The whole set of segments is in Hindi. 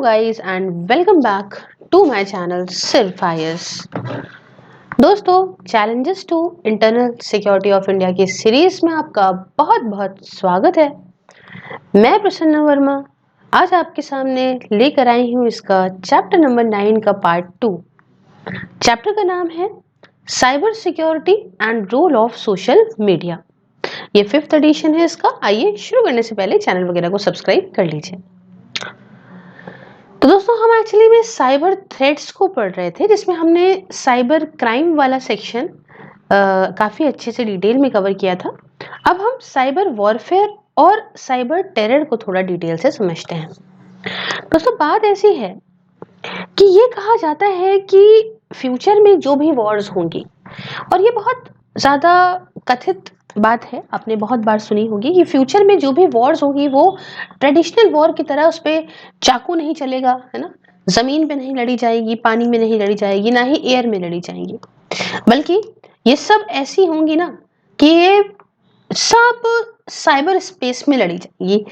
guys and welcome back to my channel सिर्फ आईएएस। दोस्तों, challenges to internal security of India की सीरीज में आपका बहुत बहुत स्वागत है। मैं प्रसन्ना वर्मा आज आपके सामने लेकर आई हूँ इसका चैप्टर नंबर 9 का पार्ट 2। चैप्टर का नाम है cyber security and role of social media. ये 5th एडिशन है इसका। आइए शुरू करने से पहले चैनल वगैरह को सब्सक्राइब कर लीजिए। तो दोस्तों, हम एक्चुअली में साइबर थ्रेट्स को पढ़ रहे थे, जिसमें हमने साइबर क्राइम वाला सेक्शन काफ़ी अच्छे से डिटेल में कवर किया था। अब हम साइबर वॉरफेयर और साइबर टेरर को थोड़ा डिटेल से समझते हैं। दोस्तों, बात ऐसी है कि ये कहा जाता है कि फ्यूचर में जो भी वॉर्स होंगी, और ये बहुत ज़्यादा कथित बात है, आपने बहुत बार सुनी होगी कि फ्यूचर में जो भी वॉर्स होगी वो ट्रेडिशनल वॉर की तरह उस पर चाकू नहीं चलेगा, है ना। जमीन पे नहीं लड़ी जाएगी, पानी में नहीं लड़ी जाएगी, ना ही एयर में लड़ी जाएंगी, बल्कि ये सब ऐसी होंगी ना कि ये सब साइबर स्पेस में लड़ी जाएगी।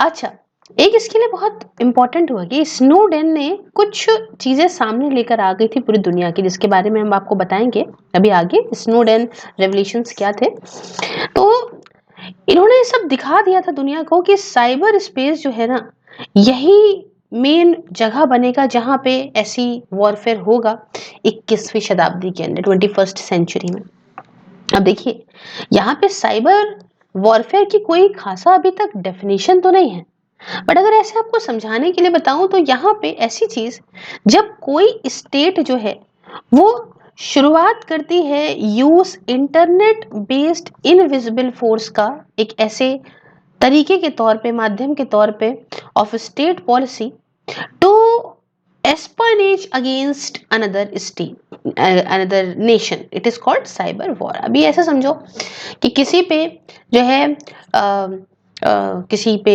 अच्छा, एक इसके लिए बहुत इंपॉर्टेंट हुआ कि स्नोडेन ने कुछ चीजें सामने लेकर आ गई थी पूरी दुनिया की, जिसके बारे में हम आपको बताएंगे अभी आगे। स्नोडेन रेवलेशंस क्या थे, तो इन्होंने सब दिखा दिया था दुनिया को कि साइबर स्पेस जो है ना, यही मेन जगह बनेगा जहां पे ऐसी वॉरफेयर होगा 21वीं शताब्दी के अंदर, 21st सेंचुरी में। अब देखिए, यहाँ पे साइबर वॉरफेयर की कोई खासा अभी तक डेफिनेशन तो नहीं है, बट अगर ऐसे आपको समझाने के लिए बताऊं तो यहाँ पे ऐसी चीज, जब कोई स्टेट जो है वो शुरुआत करती है use internet based invisible force का एक ऐसे तरीके के तौर पे, माध्यम के तौर पे of state policy to espionage against another state, another nation, it is called cyber war. अभी ऐसा समझो कि किसी पे जो है किसी पे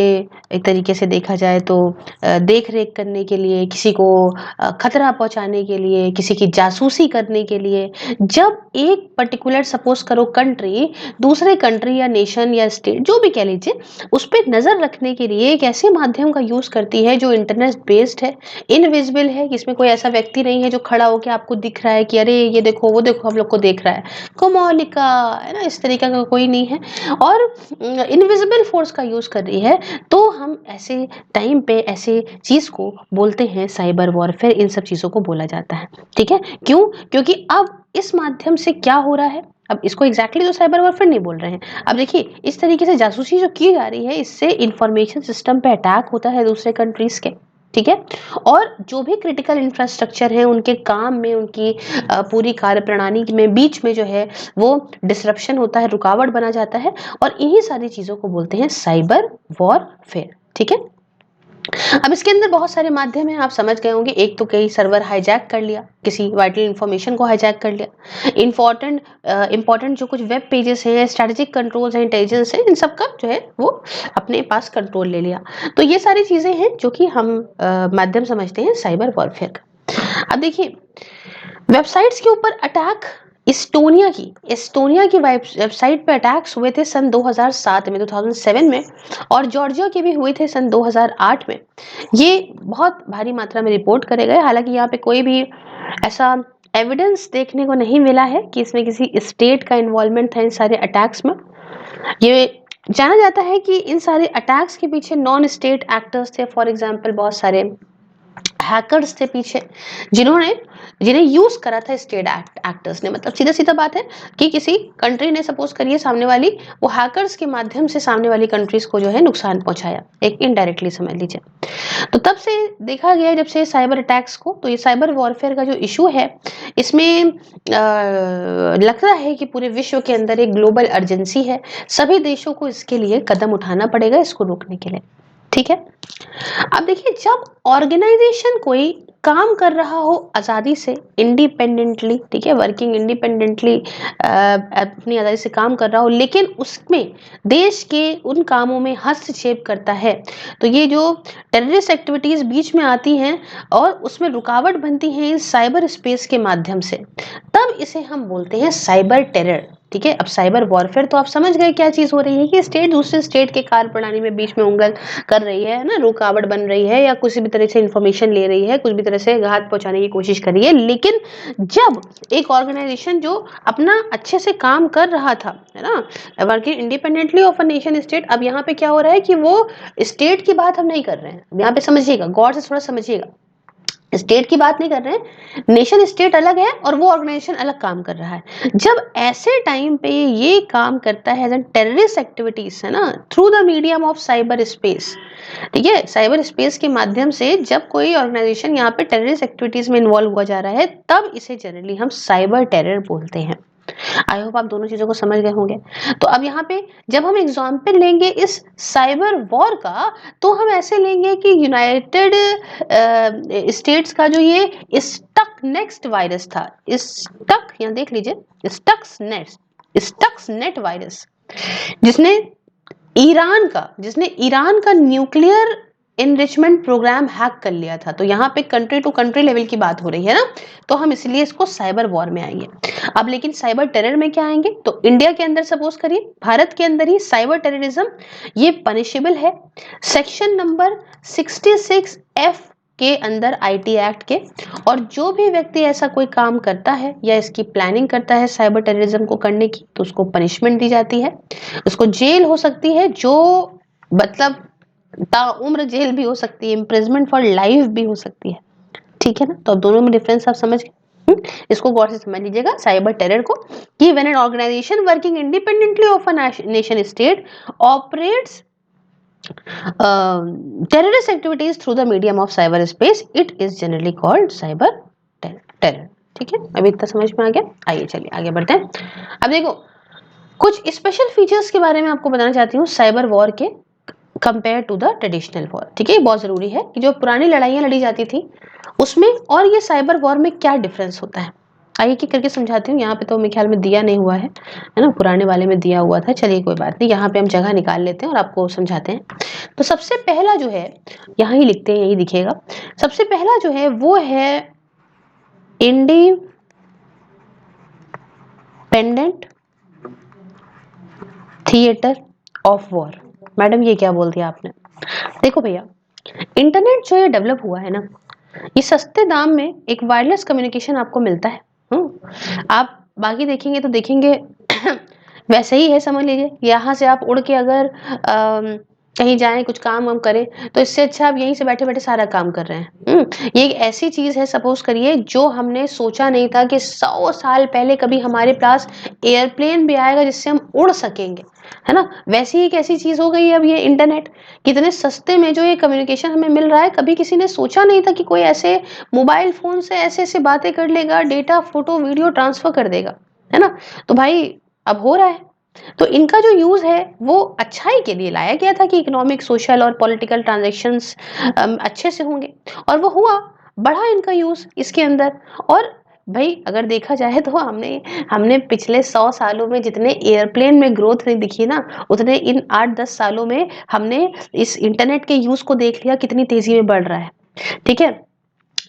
एक तरीके से देखा जाए तो देख रेख करने के लिए, किसी को खतरा पहुंचाने के लिए, किसी की जासूसी करने के लिए, जब एक पर्टिकुलर सपोज करो कंट्री दूसरे कंट्री या नेशन या स्टेट जो भी कह लीजिए उस पर नजर रखने के लिए एक ऐसे माध्यम का यूज करती है जो इंटरनेट बेस्ड है, इनविजिबल है, जिसमें कोई ऐसा व्यक्ति नहीं है जो खड़ा होकर आपको दिख रहा है कि अरे ये देखो, वो देखो, हम लोग को देख रहा है, कोमोलिका, है ना, इस तरीके का कोई नहीं है, और इनविजिबल फोर्स का यूज कर रही है, तो हम ऐसे टाइम पे ऐसे चीज को बोलते हैं साइबर वॉरफेयर। इन सब चीजों को बोला जाता है, ठीक है। क्यों? क्योंकि अब इस माध्यम से क्या हो रहा है, अब इसको एग्जैक्टली तो साइबर वॉरफेयर नहीं बोल रहे हैं। अब देखिए, इस तरीके से जासूसी जो की जा रही है, इससे इंफॉर्मेशन सिस्टम पे अटैक होता है दूसरे कंट्रीज के, ठीक है, और जो भी क्रिटिकल इंफ्रास्ट्रक्चर है उनके काम में, उनकी पूरी कार्य प्रणाली में बीच में जो है वो डिसरप्शन होता है, रुकावट बना जाता है, और इन्हीं सारी चीजों को बोलते हैं साइबर वॉरफेयर, ठीक है। अब इसके अंदर बहुत सारे माध्यम हैं, आप समझ गए होंगे। एक तो कई सर्वर हाईजैक कर लिया, किसी वाइटल इंफॉर्मेशन को हाईजैक कर लिया, इंपॉर्टेंट जो कुछ वेब पेजेस हैं, स्ट्रेटेजिक कंट्रोल्स हैं, इंटेलिजेंस है, इन सब का जो है वो अपने पास कंट्रोल ले लिया। तो ये सारी चीजें हैं जो कि हम माध्यम समझते हैं साइबर वॉरफेयर का। अब देखिए, वेबसाइट्स के ऊपर अटैक, एस्टोनिया की वेबसाइट पे अटैक्स हुए थे सन 2007 में, 2007 में, और जॉर्जिया के भी हुए थे सन 2008 में। ये बहुत भारी मात्रा में रिपोर्ट करे गए। हालांकि यहाँ पे कोई भी ऐसा एविडेंस देखने को नहीं मिला है कि इसमें किसी स्टेट का इन्वॉल्वमेंट था इन सारे अटैक्स में। ये जाना जाता है कि इन सारे अटैक्स के पीछे नॉन स्टेट एक्टर्स थे। फॉर एग्जाम्पल, बहुत सारे हैकर्स थे पीछे, जिन्हें यूज करा था स्टेट एक्टर्स ने। मतलब सीधा सीधा बात है कि किसी कंट्री ने, सपोज करिए, सामने वाली, वो हैकर्स के माध्यम से सामने वाली कंट्रीज को जो है नुकसान पहुंचाया, एक इनडायरेक्टली समझ लीजिए। तो तब से देखा गया, जब से साइबर अटैक्स को, तो ये साइबर वॉरफेयर का जो इशू है, इसमें लगता है कि पूरे विश्व के अंदर एक ग्लोबल अर्जेंसी है। सभी देशों को इसके लिए कदम उठाना पड़ेगा, इसको रोकने के लिए, ठीक है। अब देखिए, जब ऑर्गेनाइजेशन कोई काम कर रहा हो आज़ादी से, इंडिपेंडेंटली, ठीक है, वर्किंग इंडिपेंडेंटली, अपनी आज़ादी से काम कर रहा हो, लेकिन उसमें देश के उन कामों में हस्तक्षेप करता है, तो ये जो टेररिस्ट एक्टिविटीज़ बीच में आती हैं और उसमें रुकावट बनती हैं इस साइबर स्पेस के माध्यम से, तब इसे हम बोलते हैं साइबर टेरर, ठीक है। अब साइबर वॉरफेयर तो आप समझ गए क्या चीज हो रही है कि स्टेट दूसरे स्टेट के कार्य प्रणाली में बीच में उंगल कर रही है ना, रुकावट बन रही है, या किसी भी तरह से इंफॉर्मेशन ले रही है, कुछ भी तरह से घात पहुंचाने की कोशिश कर रही है। लेकिन जब एक ऑर्गेनाइजेशन जो अपना अच्छे से काम कर रहा था, है ना, working independently of a nation state, अब यहाँ पे क्या हो रहा है कि वो स्टेट की बात हम नहीं कर रहे हैं। यहाँ पे समझिएगा, गौर से थोड़ा समझिएगा, स्टेट की बात नहीं कर रहे हैं, नेशन स्टेट अलग है और वो ऑर्गेनाइजेशन अलग काम कर रहा है। जब ऐसे टाइम पे ये काम करता है एज एन टेररिस्ट एक्टिविटीज, है ना, through the medium of cyber space, ठीक है, साइबर स्पेस के माध्यम से जब कोई ऑर्गेनाइजेशन यहाँ पे टेररिस्ट एक्टिविटीज में इन्वॉल्व हुआ जा रहा है, तब इसे जनरली हम साइबर टेरर बोलते हैं। आई होप आप दोनों चीजों को समझ गए होंगे। तो अब यहाँ पे जब हम एग्जाम्पल लेंगे इस साइबर वॉर का, तो हम ऐसे लेंगे कि यूनाइटेड स्टेट्स का जो ये स्टक नेक्स्ट वायरस था, स्टक, यहाँ देख लीजिए, स्टक्स नेट वायरस, जिसने जिसने ईरान का न्यूक्लियर एनरिचमेंट प्रोग्राम हैक कर लिया था। तो यहाँ पे कंट्री टू कंट्री लेवल की बात हो रही है ना, तो हम इसलिए इसको साइबर वॉर में आएंगे। अब लेकिन साइबर टेरर में क्या आएंगे, तो इंडिया के अंदर सपोज करिए, भारत के अंदर ही साइबर टेररिज्म ये पनिशेबल है सेक्शन नंबर 66F के अंदर आईटी एक्ट के। और जो भी व्यक्ति ऐसा कोई काम करता है या इसकी प्लानिंग करता है साइबर टेररिज्म को करने की, तो उसको पनिशमेंट दी जाती है, उसको जेल हो सकती है, जो मतलब ताउम्र जेल भी हो सकती है, इम्प्रिजमेंट फॉर लाइफ भी हो सकती है, ठीक है ना। तो अब दोनों में डिफरेंस आप समझ गए। इसको गौर से समझ लीजिएगा साइबर टेरर को, कि when an organization working independently of a nation state operates terrorist activities through the medium of cyberspace, it is generally called cyber terror। ठीक है, अभी इतना समझ में आ गया। आइए चलिए आगे बढ़ते हैं। अब देखो कुछ स्पेशल फीचर्स के बारे में आपको बताना चाहती हूँ साइबर वॉर के compare to the traditional war. ठीक है, बहुत जरूरी है कि जो पुरानी लड़ाइयाँ लड़ी जाती थी उसमें और ये साइबर वॉर में क्या डिफरेंस होता है। आइए कि करके समझाती हूँ। यहाँ पे तो मेरे ख्याल में दिया नहीं हुआ है ना, पुराने वाले में दिया हुआ था। चलिए कोई बात नहीं, यहाँ पे हम जगह निकाल लेते हैं और आपको समझाते हैं। तो सबसे पहला जो है, यहाँ ही लिखते हैं, यही दिखेगा। सबसे पहला जो है वो है independent theatre of war. Madam ये क्या बोल दिया आपने। देखो भैया, इंटरनेट जो ये डेवलप हुआ है ना, ये सस्ते दाम में एक वायरलेस कम्युनिकेशन आपको मिलता है। आप बाकी देखेंगे तो देखेंगे वैसे ही है, समझ लीजिए। यहाँ से आप उड़ के अगर कहीं जाएं, कुछ काम वाम करें, तो इससे अच्छा आप यहीं से बैठे बैठे सारा काम कर रहे हैं। ये एक ऐसी चीज है, सपोज करिए, जो हमने सोचा नहीं था कि 100 साल पहले कभी हमारे पास एयरप्लेन भी आएगा जिससे हम उड़ सकेंगे, है ना। वैसी ही एक ऐसी चीज हो गई है अब ये इंटरनेट। कितने सस्ते में जो ये कम्युनिकेशन हमें मिल रहा है, कभी किसी ने सोचा नहीं था कि कोई ऐसे मोबाइल फोन से ऐसे ऐसे बातें कर लेगा, डेटा फोटो वीडियो ट्रांसफर कर देगा, है ना। तो भाई अब हो रहा है। तो इनका जो यूज है वो अच्छाई के लिए लाया गया था कि इकोनॉमिक, सोशल और पॉलिटिकल ट्रांजैक्शंस अच्छे से होंगे, और वो हुआ, बढ़ा इनका यूज इसके अंदर। और भाई अगर देखा जाए तो हमने हमने पिछले 100 सालों में जितने एयरप्लेन में ग्रोथ नहीं दिखी ना, उतने इन 8-10 सालों में हमने इस इंटरनेट के यूज को देख लिया कितनी तेजी में बढ़ रहा है। ठीक है,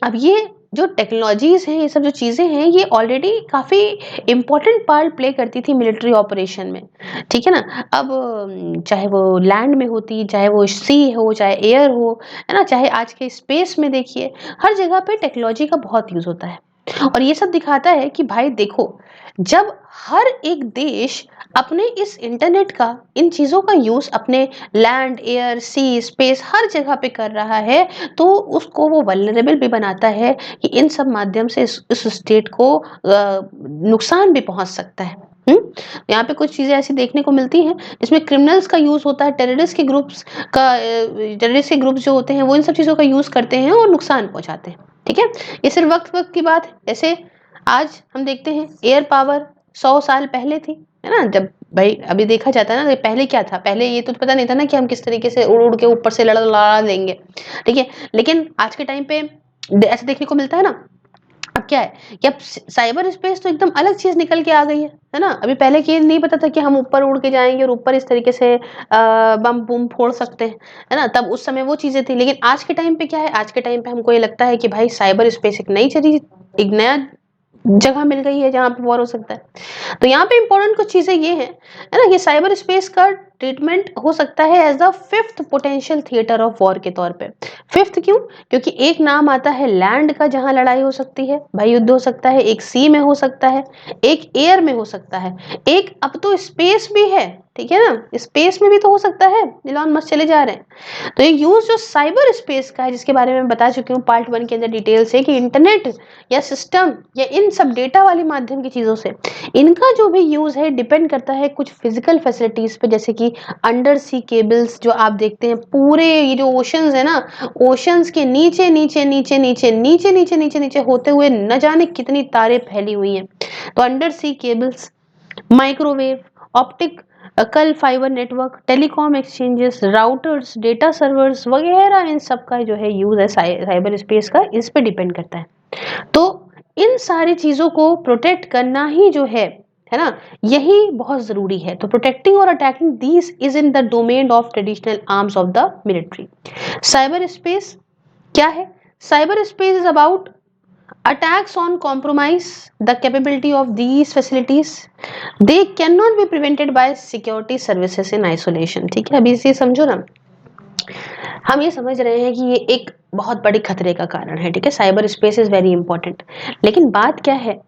अब ये जो टेक्नोलॉजीज हैं, ये सब जो चीजें हैं, ये ऑलरेडी काफी इंपॉर्टेंट पार्ट प्ले करती थी मिलिट्री ऑपरेशन में। ठीक है ना। अब चाहे वो लैंड में होती, चाहे वो सी हो, चाहे एयर हो, है ना, चाहे आज के स्पेस में देखिए, हर जगह पे टेक्नोलॉजी का बहुत यूज होता है। और ये सब दिखाता है कि भाई देखो, जब हर एक देश अपने इस इंटरनेट का, इन चीजों का यूज अपने लैंड, एयर, सी, स्पेस हर जगह पे कर रहा है, तो उसको वो वल्नरेबल भी बनाता है कि इन सब माध्यम से इस स्टेट को नुकसान भी पहुंच सकता है। यहाँ पे कुछ चीजें ऐसी देखने को मिलती हैं जिसमें क्रिमिनल्स का यूज होता है, टेररिस्ट के ग्रुप्स जो होते हैं वो इन सब चीजों का यूज करते हैं और नुकसान पहुंचाते हैं। ठीक है, ये सिर्फ वक्त वक्त की बात है। जैसे आज हम देखते हैं एयर पावर 100 साल पहले थी, है ना। जब भाई अभी देखा जाता है ना, पहले क्या था, पहले ये तो पता नहीं था ना कि हम किस तरीके से उड़ उड़ के ऊपर से लड़ा लेंगे। ठीक है, लेकिन आज के टाइम पे ऐसा देखने को मिलता है ना। अब क्या है कि अब साइबर स्पेस तो एकदम अलग चीज निकल के आ गई है ना। अभी पहले की नहीं पता था कि हम ऊपर उड़ के जाएंगे और ऊपर इस तरीके से बम बुम फोड़ सकते हैं, है ना। तब उस समय वो चीजें थी। लेकिन आज के टाइम पे क्या है, आज के टाइम पे हमको ये लगता है कि भाई साइबर स्पेस एक नई चीज, एक नया जगह मिल गई है जहाँ पे वॉर हो सकता है। तो यहाँ पे इंपॉर्टेंट कुछ चीजें ये हैं, है ना, कि साइबर स्पेस का ट्रीटमेंट हो सकता है as the fifth potential theatre of war के तौर पे। फिफ्थ क्यों? क्योंकि एक नाम आता है लैंड का जहां लड़ाई हो सकती है, भाई युद्ध हो सकता है, एक सी में हो सकता है, एक एयर में हो सकता है, एक अब तो स्पेस भी है, ठीक है ना, स्पेस में भी तो हो सकता है, इलॉन मस्क चले जा रहे हैं। तो ये यूज जो साइबर स्पेस का है, जिसके बारे में मैं बता चुकी हूँ पार्ट 1 के अंदर डिटेल से, कि इंटरनेट या सिस्टम या इन सब डेटा वाली माध्यम की चीजों से इनका जो भी यूज है डिपेंड करता है कुछ फिजिकल फैसिलिटीज पे, जैसे कि अंडर सी केबल्स जो आप देखते हैं, पूरे ये जो ओशंस है ना, ओशंस के नीचे नीचे नीचे नीचे नीचे नीचे नीचे नीचे होते हुए न जाने कितनी तारें फैली हुई हैं। तो अंडर सी केबल्स, माइक्रोवेव, ऑप्टिक कल fibre network, telecom exchanges, routers, data servers वगैरह, इन सब का जो है यूज है साइबर स्पेस का, इस पे डिपेंड करता है। तो इन सारी चीजों को प्रोटेक्ट करना ही जो है ना, यही बहुत जरूरी है। तो प्रोटेक्टिंग और attacking these is in the domain of traditional arms of the military. Cyber space क्या है? Cyber space is about attacks on compromise the capability of these facilities. They cannot be prevented by security services in isolation। ठीक है, अभी इसे समझो ना, हम ये समझ रहे हैं कि ये एक बहुत बड़ी खतरे का कारण है, ठीक है, cyber space is very important. लेकिन बात क्या है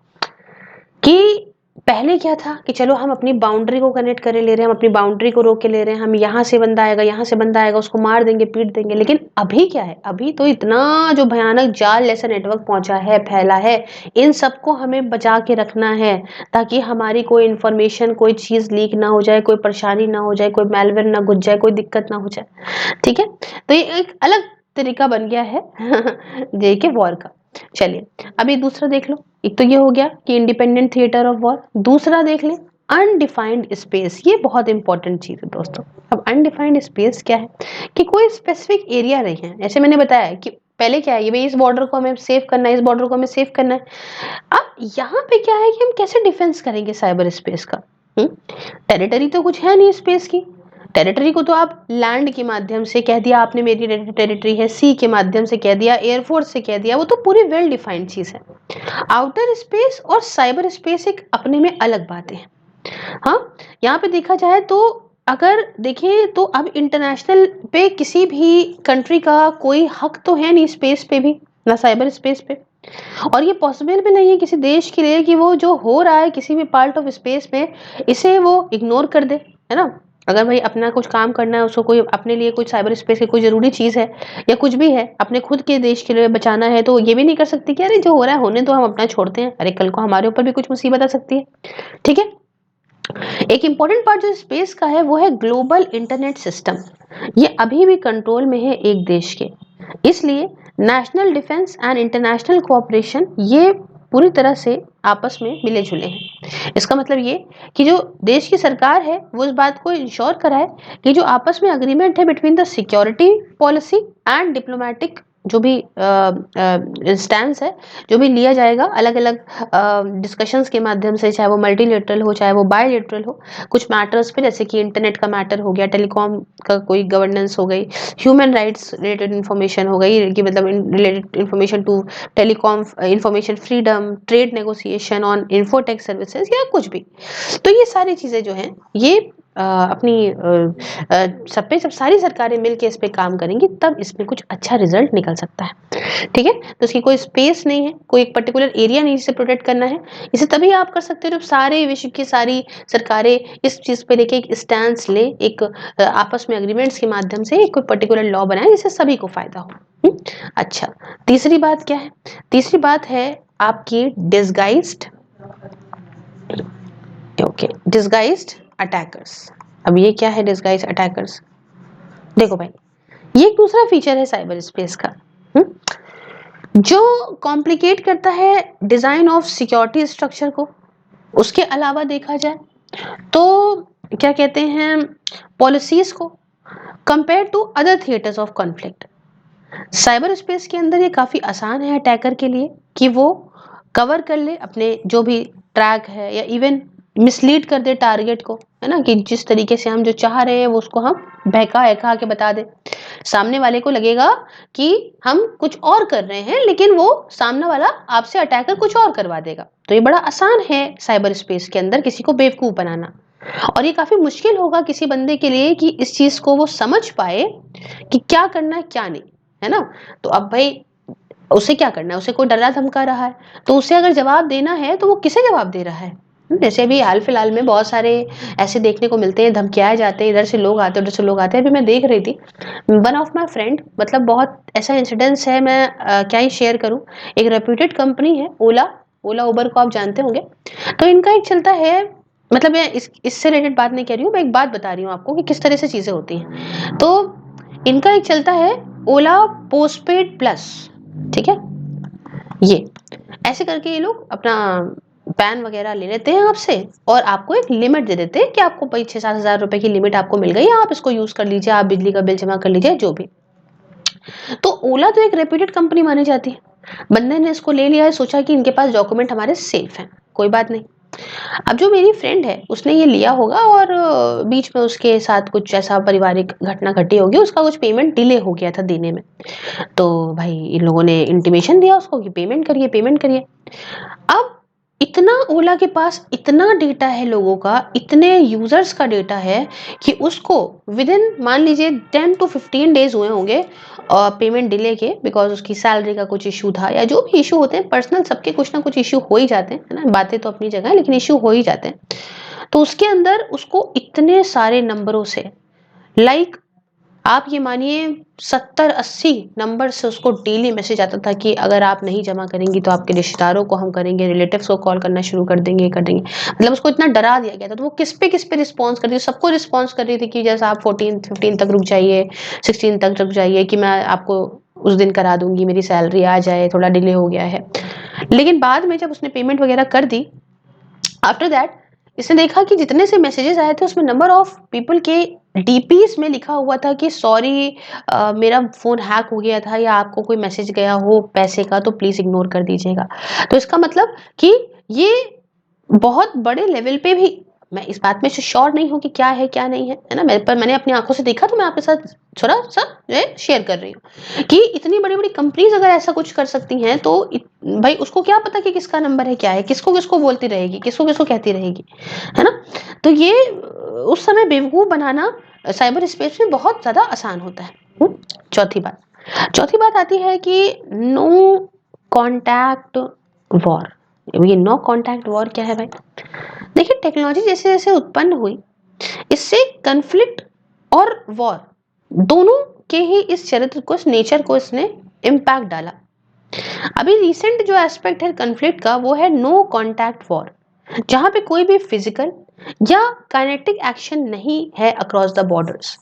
कि पहले क्या था कि चलो हम अपनी बाउंड्री को कनेक्ट करे ले रहे हैं, हम अपनी बाउंड्री को रोक के ले रहे हैं, हम यहाँ से बंदा आएगा, यहाँ से बंदा आएगा, उसको मार देंगे, पीट देंगे। लेकिन अभी क्या है, अभी तो इतना जो भयानक जाल जैसा नेटवर्क पहुंचा है, फैला है, इन सबको हमें बचा के रखना है, ताकि हमारी कोई इंफॉर्मेशन, कोई चीज लीक ना हो जाए, कोई परेशानी ना हो जाए, कोई मेलवेयर ना घुस जाए, कोई दिक्कत ना हो जाए, ठीक है। तो ये एक अलग तरीका बन गया है जे के वॉर का। चलिए अभी दूसरा देख लो। एक तो ये हो गया कि इंडिपेंडेंट थिएटर ऑफ वॉर, दूसरा देख ले अनडिफाइंड स्पेस। ये बहुत इंपॉर्टेंट चीज है दोस्तों। अब अनडिफाइंड स्पेस क्या है? कि कोई स्पेसिफिक एरिया नहीं है। जैसे मैंने बताया कि पहले क्या है, ये भाई इस बॉर्डर को हमें सेव करना है, इस बॉर्डर को हमें सेव करना है। अब यहाँ पे क्या है कि हम कैसे डिफेंस करेंगे साइबर स्पेस का? टेरिटरी तो कुछ है नहीं स्पेस की। टेरिटरी को तो आप लैंड के माध्यम से कह दिया आपने मेरी टेरिटरी है, सी के माध्यम से कह दिया, एयरफोर्स से कह दिया, वो तो पूरी वेल डिफाइंड चीज है। आउटर स्पेस और साइबर स्पेस एक अपने में अलग बातें हैं। हाँ, यहाँ पे देखा जाए तो अगर देखें तो अब इंटरनेशनल पे किसी भी कंट्री का कोई हक तो है नहीं स्पेस पे भी, ना साइबर स्पेस पे। और ये पॉसिबल भी नहीं है किसी देश के लिए कि वो जो हो रहा है किसी भी पार्ट ऑफ स्पेस में, इसे वो इग्नोर कर दे, है ना। अगर भाई अपना कुछ काम करना है, उसको कोई अपने लिए कुछ साइबर स्पेस की कोई जरूरी चीज है या कुछ भी है, अपने खुद के देश के लिए बचाना है, तो ये भी नहीं कर सकती कि अरे जो हो रहा है होने तो, हम अपना छोड़ते हैं, अरे कल को हमारे ऊपर भी कुछ मुसीबत आ सकती है, ठीक है। एक इंपॉर्टेंट पार्ट जो स्पेस का है वो है ग्लोबल इंटरनेट सिस्टम। ये अभी भी कंट्रोल में है एक देश के, इसलिए national defence and international cooperation ये पूरी तरह से आपस में मिले जुले हैं। इसका मतलब ये कि जो देश की सरकार है वो इस बात को इंश्योर कराए कि जो आपस में अग्रीमेंट है between the security policy and diplomatic जो भी स्टैंड है, जो भी लिया जाएगा अलग अलग डिस्कशंस के माध्यम से, चाहे वो मल्टीलेटरल हो चाहे वो बायलेटरल हो, कुछ मैटर्स पे, जैसे कि इंटरनेट का मैटर हो गया, टेलीकॉम का कोई गवर्नेंस हो गई, ह्यूमन राइट्स रिलेटेड इन्फॉर्मेशन हो गई कि मतलब related information to telecom, information freedom, trade negotiation on infotech services या कुछ भी। तो ये सारी चीज़ें जो हैं ये अपनी सब पे जब सारी सरकारें मिलकर इस पे काम करेंगी तब इसमें कुछ अच्छा रिजल्ट निकल सकता है, ठीक है। तो इसकी कोई स्पेस नहीं है, कोई एक पर्टिकुलर एरिया नहीं जिसे प्रोटेक्ट करना है। इसे तभी आप कर सकते हो जब सारे विश्व की सारी सरकारें इस चीज पे लेके एक स्टैंड ले, एक आपस में अग्रीमेंट्स के माध्यम से एक कोई पर्टिकुलर लॉ बनाए जिससे सभी को फायदा हो। अच्छा, तीसरी बात क्या है? तीसरी बात है आपकी डिसगाइज्ड, ओके, डिसगाइज्ड अटैकर्स। अब ये क्या है डिसगाइज्ड अटैकर्स? देखो भाई, ये एक दूसरा फीचर है साइबर स्पेस का, जो कॉम्प्लिकेट करता है डिजाइन ऑफ सिक्योरिटी स्ट्रक्चर को। उसके अलावा देखा जाए तो क्या कहते हैं, पॉलिसीज को compare to other theatres of conflict. Cyber space के अंदर ये काफी आसान है अटैकर के लिए कि वो कवर कर ले अपने जो भी ट्रैक है या इवन मिसलीड कर दे टारगेट को, है ना, कि जिस तरीके से हम जो चाह रहे हैं वो उसको हम बहका के बता दे। सामने वाले को लगेगा कि हम कुछ और कर रहे हैं, लेकिन वो सामने वाला आपसे अटैकर कुछ और करवा देगा। तो ये बड़ा आसान है साइबर स्पेस के अंदर किसी को बेवकूफ बनाना, और ये काफी मुश्किल होगा किसी बंदे के लिए कि इस चीज को वो समझ पाए कि क्या करना है क्या नहीं, है ना। तो अब भाई उसे क्या करना है, उसे कोई डरा धमका रहा है, तो उसे अगर जवाब देना है तो वो किसे जवाब दे रहा है। जैसे अभी हाल फिलहाल में बहुत सारे ऐसे देखने को मिलते हैं, धमकियाए जाते हैं, इधर से लोग आते हैं, उधर से लोग आते हैं। अभी मैं देख रही थी वन ऑफ माय फ्रेंड, मतलब बहुत ऐसा इंसिडेंस है, मैं क्या ही शेयर करूं। एक रेप्यूटेड कंपनी है ओला, ओला उबर को आप जानते होंगे। तो इनका एक चलता है, मतलब मैं इससे रिलेटेड बात नहीं कह रही हूँ, मैं एक बात बता रही हूँ आपको कि किस तरह से चीजें होती हैं। तो इनका एक चलता है ओला पोस्टपेड प्लस, ठीक है। ये ऐसे करके ये लोग अपना पैन वगैरह ले लेते हैं आपसे, और आपको एक लिमिट दे देते हैं कि आपको भाई 6-7 हज़ार रुपए की लिमिट आपको मिल गई, आप इसको यूज कर लीजिए, आप बिजली का बिल जमा कर लीजिए, जो भी। तो ओला तो एक रेप्यूटेड कंपनी मानी जाती है। बंदे ने इसको ले लिया है, सोचा कि इनके पास डॉक्यूमेंट हमारे सेफ हैं, कोई बात नहीं। अब जो मेरी फ्रेंड है उसने ये लिया होगा, और बीच में उसके साथ कुछ ऐसा पारिवारिक घटना घटी होगी, उसका कुछ पेमेंट डिले हो गया था देने में। तो भाई इन लोगों ने इंटीमेशन दिया उसको कि पेमेंट करिए, पेमेंट करिए। अब इतना ओला के पास इतना डेटा है लोगों का, इतने यूजर्स का डेटा है कि उसको विद इन मान लीजिए 10 to 15 डेज हुए होंगे और पेमेंट डिले के, बिकॉज उसकी सैलरी का कुछ इशू था, या जो भी इशू होते हैं पर्सनल, सबके कुछ ना कुछ इशू हो ही जाते हैं, है ना, बातें तो अपनी जगह है लेकिन इशू हो ही जाते हैं। तो उसके अंदर उसको इतने सारे नंबरों से, लाइक आप ये मानिए 70-80 नंबर से उसको डेली मैसेज आता था कि अगर आप नहीं जमा करेंगी तो आपके रिश्तेदारों को हम करेंगे, रिलेटिव्स को कॉल करना शुरू कर देंगे, कर देंगे। मतलब उसको इतना डरा दिया गया था। तो वो किस पे रिस्पॉन्स कर रही थी, सबको रिस्पॉन्स कर रही थी कि जैसा आप 14-15 तक रुक जाइए, 16 तक रुक जाइए, कि मैं आपको उस दिन करा दूंगी, मेरी सैलरी आ जाए, थोड़ा डिले हो गया है। लेकिन बाद में जब उसने पेमेंट वगैरह कर दी, आफ्टर दैट इसने देखा कि जितने से मैसेजेस आए थे उसमें नंबर ऑफ पीपल के डीपीस में लिखा हुआ था कि सॉरी, मेरा फोन हैक हो गया था, या आपको कोई मैसेज गया हो पैसे का तो प्लीज इग्नोर कर दीजिएगा। तो इसका मतलब कि ये बहुत बड़े लेवल पे भी, मैं इस बात में श्योर नहीं हूँ कि क्या है क्या नहीं है ना, पर मैंने अपनी आंखों से देखा, तो मैं आपके साथ थोड़ा सा जो है शेयर कर रही हूँ कि इतनी बड़ी बड़ी कंपनीज अगर ऐसा कुछ कर सकती हैं, तो भाई उसको क्या पता कि किसका नंबर है, क्या है, किसको किसको बोलती रहेगी, किसको किसको कहती रहेगी, है ना। तो ये उस समय बेवकूफ बनाना साइबर स्पेस में बहुत ज्यादा आसान होता है। चौथी बात आती है कि नो कॉन्टैक्ट वॉर। ये नो कॉन्टैक्ट वॉर क्या है भाई? देखिए टेक्नोलॉजी जैसे जैसे उत्पन्न हुई, इससे कन्फ्लिक्ट और वॉर दोनों के ही इस चरित्र को, इस नेचर को इसने इम्पैक्ट डाला। अभी रिसेंट जो एस्पेक्ट है कन्फ्लिक्ट का वो है नो कॉन्टैक्ट वॉर, जहां पे कोई भी फिजिकल या काइनेटिक एक्शन नहीं है अक्रॉस द बॉर्डर्स।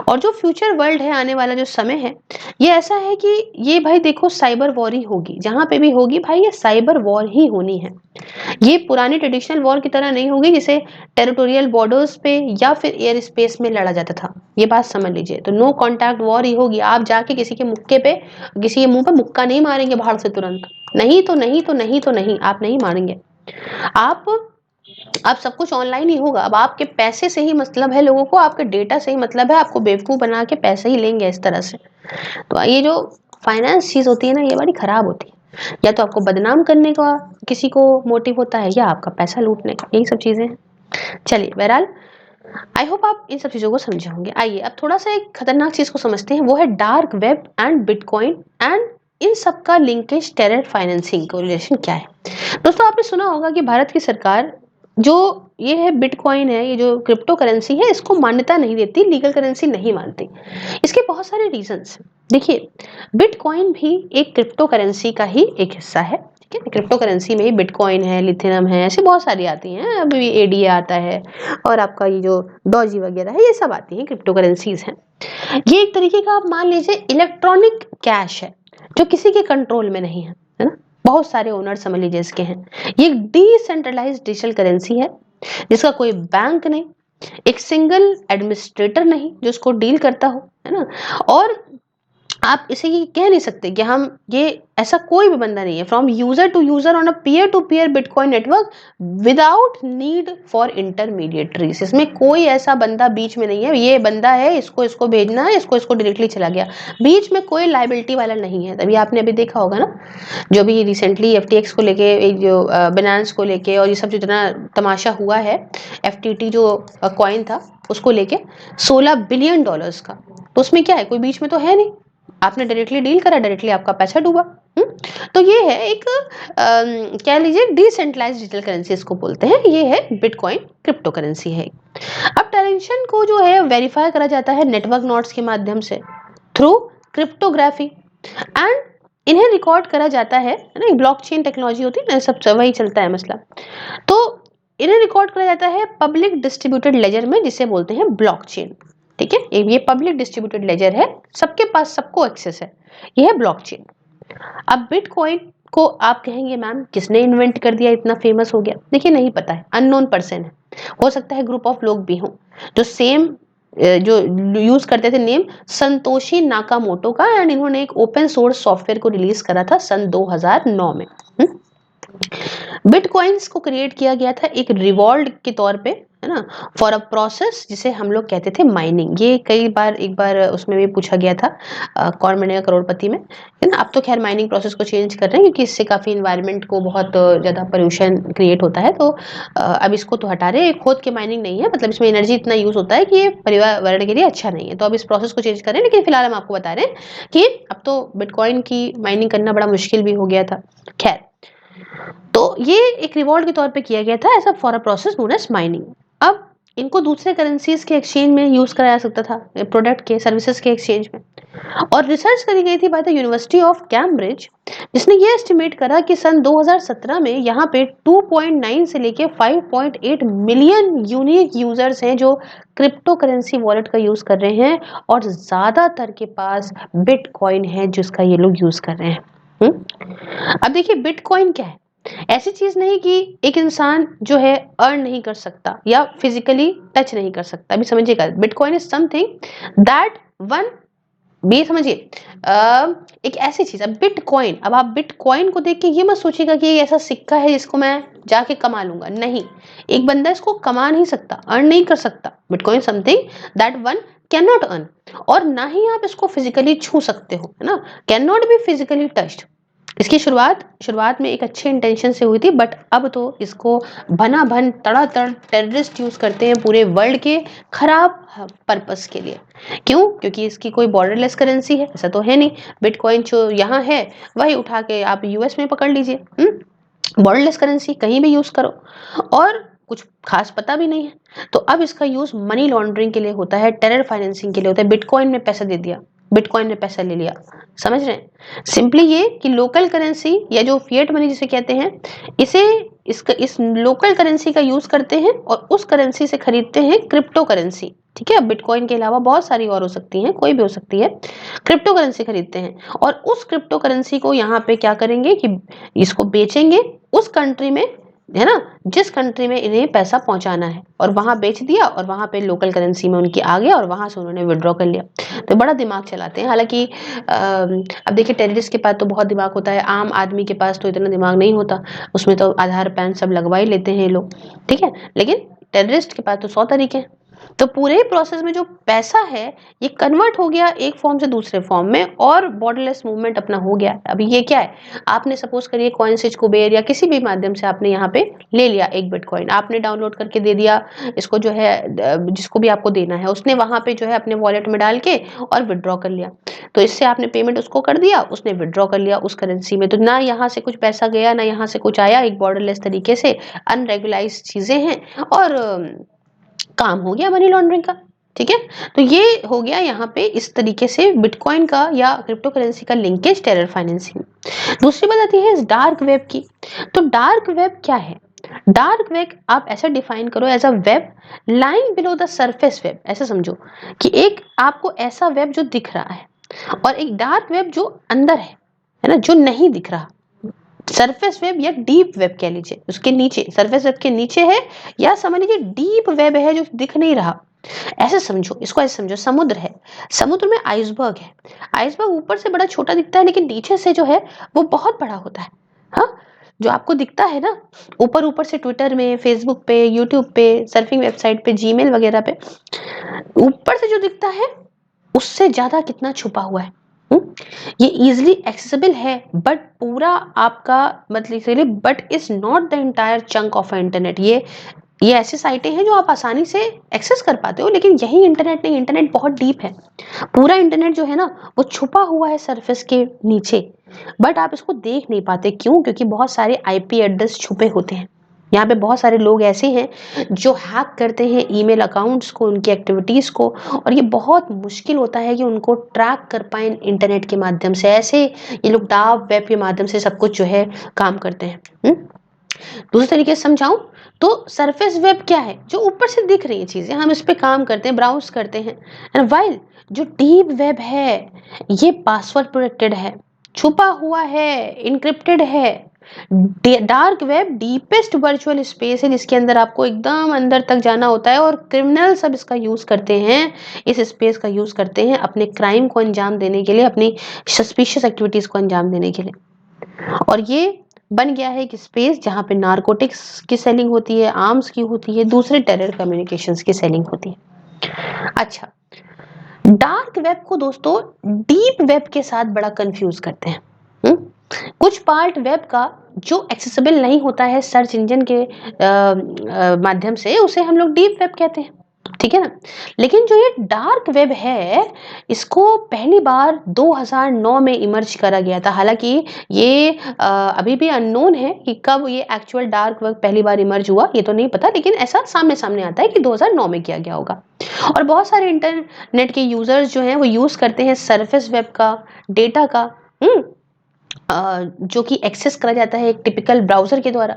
और जो फ्यूचर वर्ल्ड है, आने वाला जो समय है, ये ऐसा है कि ये भाई देखो साइबर वॉर ही होगी, जहां पे भी होगी भाई ये साइबर वॉर ही होनी है। ये पुरानी ट्रेडिशनल वॉर की तरह नहीं होगी जिसे टेरिटोरियल बॉर्डर्स पे या फिर एयर स्पेस में लड़ा जाता था। ये बात समझ लीजिए। तो नो कॉन्टैक्ट वॉर ही होगी। आप जाके किसी के मुक्के पे, किसी के मुंह पे मुक्का नहीं मारेंगे बाहर से तुरंत, नहीं तो नहीं तो नहीं तो नहीं, आप नहीं मारेंगे। आप अब सब कुछ ऑनलाइन ही होगा। अब आपके पैसे से ही मतलब है लोगों को, आपके डेटा से ही मतलब है, आपको बेवकूफ बना के पैसे ही लेंगे इस तरह से। तो ये जो फाइनेंस चीज होती है ना, ये बड़ी खराब होती है। या तो आपको बदनाम करने का किसी को मोटिव होता है, या आपका पैसा लूटने का, यही सब चीजें हैं। चलिए बहरहाल, आई होप आप इन सब चीजों को समझे होंगे। आइए अब थोड़ा सा एक खतरनाक चीज को समझते हैं, वो है dark web and bitcoin, and in सब का लिंकेज टेरर फाइनेंसिंग को रिलेशन क्या है। दोस्तों आपने सुना होगा कि भारत की सरकार जो ये है बिटकॉइन है, ये जो क्रिप्टो करेंसी है, इसको मान्यता नहीं देती, लीगल करेंसी नहीं मानती। इसके बहुत सारे रीजंस हैं। देखिए बिटकॉइन भी एक क्रिप्टो करेंसी का ही एक हिस्सा है, ठीक है। क्रिप्टो करेंसी में ही बिटकॉइन है, लिथियम है, ऐसे बहुत सारी आती हैं, अभी एडीए आता है, और आपका ये जो डॉजी वगैरह है, ये सब आती हैं, क्रिप्टो करेंसीज हैं। ये एक तरीके का आप मान लीजिए इलेक्ट्रॉनिक कैश है, जो किसी के कंट्रोल में नहीं है ना, बहुत सारे ओनर समझ लीजिए इसके हैं। ये एक डिसेंट्रलाइज्ड डिजिटल करेंसी है, जिसका कोई बैंक नहीं, एक सिंगल एडमिनिस्ट्रेटर नहीं जो इसको डील करता हो, है ना। और आप इसे ये कह नहीं सकते कि हम ये ऐसा कोई भी बंदा नहीं है from user to user on a peer to peer bitcoin network without need for intermediaries. इसमें कोई ऐसा बंदा बीच में नहीं है, ये बंदा है, इसको इसको भेजना है, इसको इसको डायरेक्टली चला गया, बीच में कोई लाइबिलिटी वाला नहीं है। तभी आपने अभी देखा होगा ना, जो भी रिसेंटली एफटीएक्स को लेके, एक जो बिनांस को लेके और ये सब जितना तमाशा हुआ है, एफटीटी जो कॉइन था उसको लेके $16 बिलियन का, तो उसमें क्या है, कोई बीच में तो है नहीं, आपने डायरेक्टली डील करा, डायरेक्टली आपका पैसा डूबा। तो ये है एक कह लीजिए डिसेंट्रलाइज्ड डिजिटल करेंसी इसको बोलते हैं, ये है बिटकॉइन, क्रिप्टो करेंसी है। अब ट्रांजेक्शन को जो है वेरीफाई करा जाता है नेटवर्क नोड्स के माध्यम से थ्रू क्रिप्टोग्राफी, एंड इन्हें रिकॉर्ड करा जाता है ना, ब्लॉकचेन टेक्नोलॉजी होती है ना, सब वही चलता है मसला। तो इन्हें रिकॉर्ड करा जाता है पब्लिक डिस्ट्रीब्यूटेड लेजर में, जिसे बोलते हैं ब्लॉकचेन। ठीक है, ये पब्लिक डिस्ट्रीब्यूटेड लेजर है, सबके पास सबको एक्सेस है, ये है ब्लॉकचेन। अब बिटकॉइन को आप कहेंगे मैम किसने इन्वेंट कर दिया, इतना फेमस हो गया? देखिए नहीं पता है, अननोन पर्सन है, हो सकता है ग्रुप ऑफ लोग भी हों जो सेम जो यूज करते थे नेम संतोषी नाकामोटो का, एंड इन्होंने एक ओपन सोर्स सॉफ्टवेयर को रिलीज करा था सन 2009 में। बिटकॉइंस को क्रिएट किया गया था एक रिवॉर्ड के तौर पे, है ना, फॉर अ प्रोसेस जिसे हम लोग कहते थे माइनिंग। ये कई बार, एक बार उसमें भी पूछा गया था कौन बनेगा करोड़पति में, है ना। अब तो खैर माइनिंग प्रोसेस को चेंज कर रहे हैं क्योंकि इससे काफी इन्वायरमेंट को बहुत ज्यादा पोल्यूशन क्रिएट होता है, तो अब इसको तो हटा रहे हैं। खोद के माइनिंग नहीं है, मतलब इसमें एनर्जी इतना यूज होता है कि ये पर्यावरण के लिए अच्छा नहीं है, तो अब इस प्रोसेस को चेंज कर रहे हैं। लेकिन फिलहाल हम आपको बता रहे हैं कि अब तो बिटकॉइन की माइनिंग करना बड़ा मुश्किल भी हो गया था। खैर, तो ये एक रिवॉर्ड के तौर पे किया गया था ऐसा for a process known as mining. अब इनको दूसरे करेंसीज के एक्सचेंज में यूज कराया जा सकता था, प्रोडक्ट के, सर्विसेज के एक्सचेंज में। और रिसर्च करी गई थी by the university of Cambridge, जिसने ये एस्टिमेट करा कि सन 2017 में यहाँ पे 2.9 से लेके 5.8 मिलियन यूनिक यूजर्स हैं जो क्रिप्टो करेंसी वॉलेट का यूज कर रहे हैं, और ज्यादातर के पास बिटकॉइन है जिसका ये लोग यूज कर रहे हैं। अब देखिए बिटकॉइन क्या है, ऐसी चीज नहीं कि एक इंसान जो है अर्न नहीं कर सकता या फिजिकली टच नहीं कर सकता। अभी समझिएगा, bitcoin is something that one, भी समझिए एक ऐसी चीज। अब बिटकॉइन, अब आप बिटकॉइन को देख के ये मत सोचिएगा कि ये ऐसा सिक्का है जिसको मैं जाके कमा लूंगा, नहीं। एक बंदा इसको कमा नहीं सकता, अर्न नहीं कर सकता। Bitcoin something that one can not earn, और ना ही आप इसको फिजिकली छू सकते हो, है ना, can not be physically touched. इसकी शुरुआत में एक अच्छे इंटेंशन से हुई थी, बट अब तो इसको भना भन तड़ातड़ टेररिस्ट यूज करते हैं पूरे वर्ल्ड के खराब पर्पस के लिए। क्यों? क्योंकि इसकी कोई बॉर्डरलेस करेंसी है, ऐसा तो है नहीं। बिटकॉइन जो यहाँ है वही उठा के आप यूएस में पकड़ लीजिए, बॉर्डरलेस करेंसी कहीं भी यूज करो, और कुछ खास पता भी नहीं है। तो अब इसका यूज मनी लॉन्ड्रिंग के लिए होता है, टेरर फाइनेंसिंग के लिए होता है। बिटकॉइन में पैसा दे दिया, बिटकॉइन ने पैसा ले लिया, समझ रहे हैं? सिंपली ये कि लोकल करेंसी या जो फिएट मनी जिसे कहते हैं, इसे इस लोकल करेंसी का यूज करते हैं और उस करेंसी से खरीदते हैं क्रिप्टो करेंसी। ठीक है, बिटकॉइन के अलावा बहुत सारी और हो सकती हैं, कोई भी हो सकती है, क्रिप्टो करेंसी खरीदते हैं और उस क्रिप्टो करेंसी को यहाँ पे क्या करेंगे कि इसको बेचेंगे उस कंट्री में, है ना, जिस कंट्री में इन्हें पैसा पहुंचाना है, और वहां बेच दिया और वहां पे लोकल करेंसी में उनकी आ गया और वहां से उन्होंने विड्रॉ कर लिया। तो बड़ा दिमाग चलाते हैं। हालांकि अब देखिए टेररिस्ट के पास तो बहुत दिमाग होता है, आम आदमी के पास तो इतना दिमाग नहीं होता, उसमें तो आधार पैन सब लगवा ही लेते हैं ये लोग। ठीक है, लेकिन टेररिस्ट के पास तो 100 तरीके हैं। तो पूरे प्रोसेस में जो पैसा है ये कन्वर्ट हो गया एक फॉर्म से दूसरे फॉर्म में, और बॉर्डरलेस मूवमेंट अपना हो गया। अभी ये क्या है, आपने सपोज करिए कॉइनस्विच कुबेर या किसी भी माध्यम से आपने यहाँ पे ले लिया एक बिटकॉइन, आपने डाउनलोड करके दे दिया इसको, जो है जिसको भी आपको देना है उसने वहां पे जो है अपने वॉलेट में डाल के और विड्रॉ कर लिया। तो इससे आपने पेमेंट उसको कर दिया, उसने विड्रॉ कर लिया उस करेंसी में, तो ना यहाँ से कुछ पैसा गया ना यहाँ से कुछ आया, एक बॉर्डरलेस तरीके से अनरेगुलाइज चीजें हैं, और काम हो गया मनी लॉन्ड्रिंग का। ठीक है, तो ये हो गया यहाँ पे इस तरीके से बिटकॉइन का या क्रिप्टो करेंसी का लिंकेज टेरर फाइनेंसिंग। दूसरी बात आती है इस डार्क वेब की। तो डार्क वेब क्या है? डार्क वेब आप ऐसा डिफाइन करो as a web lying below the surface web. ऐसा समझो कि एक आपको ऐसा वेब जो दिख रहा है और एक डार्क वेब जो अंदर है ना, जो नहीं दिख रहा। सरफेस वेब या डीप वेब कह लीजिए, उसके नीचे, सरफेस वेब के नीचे है, या समझ लीजिए डीप वेब है जो दिख नहीं रहा। ऐसे समझो, इसको ऐसे समझो, समुद्र है, समुद्र में आइसबर्ग है, आइसबर्ग ऊपर से बड़ा छोटा दिखता है लेकिन नीचे से जो है वो बहुत बड़ा होता है। हाँ, जो आपको दिखता है ना ऊपर ऊपर से, ट्विटर में, फेसबुक पे, यूट्यूब पे, सर्फिंग वेबसाइट पे, जीमेल वगैरह पे, ऊपर से जो दिखता है उससे ज्यादा कितना छुपा हुआ है। हम्म? ये इजिली एक्सेसिबल है, बट पूरा आपका मतलब, but is not the entire chunk of internet. ये ऐसी साइटें हैं जो आप आसानी से एक्सेस कर पाते हो, लेकिन यही इंटरनेट नहीं, इंटरनेट बहुत डीप है। पूरा इंटरनेट जो है ना वो छुपा हुआ है सरफेस के नीचे, बट आप इसको देख नहीं पाते। क्यों? क्योंकि बहुत सारे आईपी एड्रेस छुपे होते हैं। यहाँ पे बहुत सारे लोग ऐसे हैं जो हैक करते हैं ईमेल अकाउंट्स को, उनकी एक्टिविटीज को, और ये बहुत मुश्किल होता है कि उनको ट्रैक कर पाए इंटरनेट के माध्यम से। ऐसे ये लोग डार्क वेब के माध्यम से सब कुछ जो है काम करते हैं। दूसरे तरीके से समझाऊं तो सरफेस वेब क्या है? जो ऊपर से दिख रही है चीजें, हम इस पे काम करते हैं, ब्राउज करते हैं। एंड वाइल जो डीप वेब है ये पासवर्ड प्रोटेक्टेड है, छुपा हुआ है, इनक्रिप्टेड है। Dark web deepest virtual space है जिसके अंदर आपको एकदम अंदर तक जाना होता है, और क्रिमिनल सब इसका यूज करते हैं, इस स्पेस का यूज करते हैं अपने क्राइम को अंजाम देने के लिए, अपनी सस्पिशियस एक्टिविटीज को अंजाम देने के लिए। और ये बन गया है एक स्पेस जहाँ पे नारकोटिक्स की सेलिंग होती है, आर्म्स की होती है, दूसरे टेरर कम्युनिकेशंस की सेलिंग होती है। अच्छा, डार्क वेब को दोस्तों डीप वेब के साथ बड़ा कंफ्यूज करते हैं। हुँ? कुछ पार्ट वेब का जो एक्सेसिबल नहीं होता है सर्च इंजन के माध्यम से, उसे हम लोग डीप वेब कहते हैं। ठीक है ना? लेकिन जो ये डार्क वेब है इसको पहली बार 2009 में इमर्ज करा गया था। हालांकि ये अभी भी अननोन है कि कब ये एक्चुअल डार्क वेब पहली बार इमर्ज हुआ, ये तो नहीं पता, लेकिन ऐसा सामने सामने आता है कि 2009 में किया गया होगा। और बहुत सारे इंटरनेट के यूजर्स जो हैं वो यूज करते हैं सरफेस वेब का, डेटा का, जो कि एक्सेस करा जाता है एक टिपिकल ब्राउजर के द्वारा।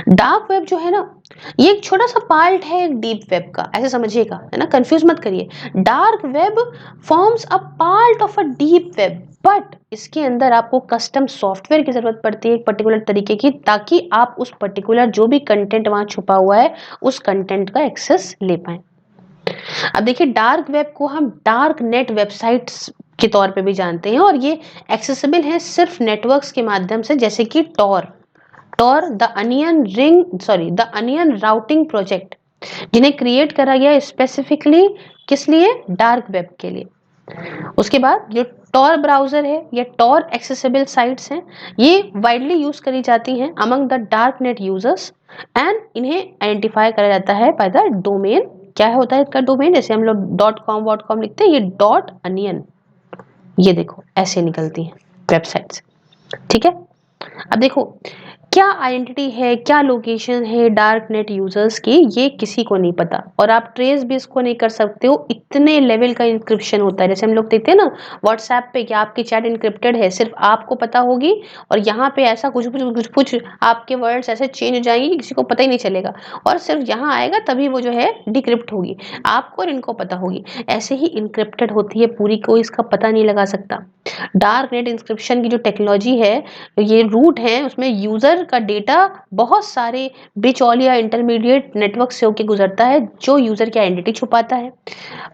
डार्क वेब जो है ना ये एक छोटा सा पार्ट है एक डीप वेब का, ऐसे समझिएगा, है ना, कंफ्यूज मत करिए। Dark web forms a part of a deep web, but इसके अंदर आपको कस्टम सॉफ्टवेयर की जरूरत पड़ती है एक पर्टिकुलर तरीके की, ताकि आप उस पर्टिकुलर जो भी कंटेंट वहां छुपा हुआ है उस कंटेंट का एक्सेस ले पाए। अब देखिए, डार्क वेब को हम डार्क नेट वेबसाइट्स के तौर पे भी जानते हैं, और ये एक्सेसिबल है सिर्फ नेटवर्क्स के माध्यम से, जैसे कि Tor, the onion routing project, जिन्हें क्रिएट करा गया स्पेसिफिकली किस लिए? डार्क वेब के लिए। उसके बाद जो टॉर ब्राउजर है या टॉर एक्सेसिबल साइट्स हैं, ये वाइडली यूज करी जाती हैं among the dark net users, and इन्हें आइडेंटिफाई करा जाता है बाय द डोमेन। क्या होता है इसका डोमेन? जैसे हम लोग .com लिखते हैं, ये .onion, ये देखो ऐसे निकलती है वेबसाइट्स। ठीक है, अब देखो क्या आइडेंटिटी है, क्या लोकेशन है डार्क नेट यूजर्स की, ये किसी को नहीं पता, और आप ट्रेस भी इसको नहीं कर सकते हो, इतने लेवल का इंक्रिप्शन होता है। जैसे हम लोग देखते हैं ना व्हाट्सएप पे कि आपकी चैट इंक्रिप्टेड है, सिर्फ आपको पता होगी, और यहाँ पे ऐसा कुछ आपके वर्ड्स ऐसे चेंज हो जाएंगे कि किसी को पता ही नहीं चलेगा, और सिर्फ यहाँ आएगा तभी वो जो है डिक्रिप्ट होगी, आपको और इनको पता होगी। ऐसे ही इंक्रिप्टेड होती है पूरी, कोई इसका पता नहीं लगा सकता। डार्क नेट इंक्रिप्शन की जो टेक्नोलॉजी है, ये रूट है, उसमें यूजर का डेटा बहुत सारे बिचौलिया इंटरमीडिएट नेटवर्क से होकर गुजरता है, जो यूजर की आइडेंटिटी छुपाता है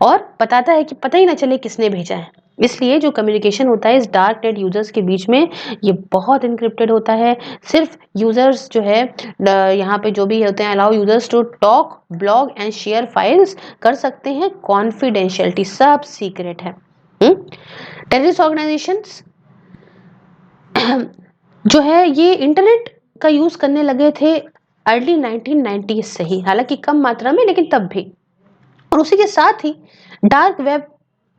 और बताता है कि पता ही ना चले किसने भेजा है। इसलिए जो कम्युनिकेशन होता है इस डार्क नेट यूजर्स के बीच में, ये बहुत इनक्रिप्टेड होता है। सिर्फ यूजर्स जो है यहाँ पे जो भी होते हैं, allow users to talk, blog and share files कर सकते हैं, कॉन्फिडेंशियलिटी सब सीक्रेट है। टेररिस्ट ऑर्गेनाइजेशंस जो है ये इंटरनेट का यूज करने लगे थे अर्ली 1990s से ही, हालांकि कम मात्रा में, लेकिन तब भी। और उसी के साथ ही डार्क वेब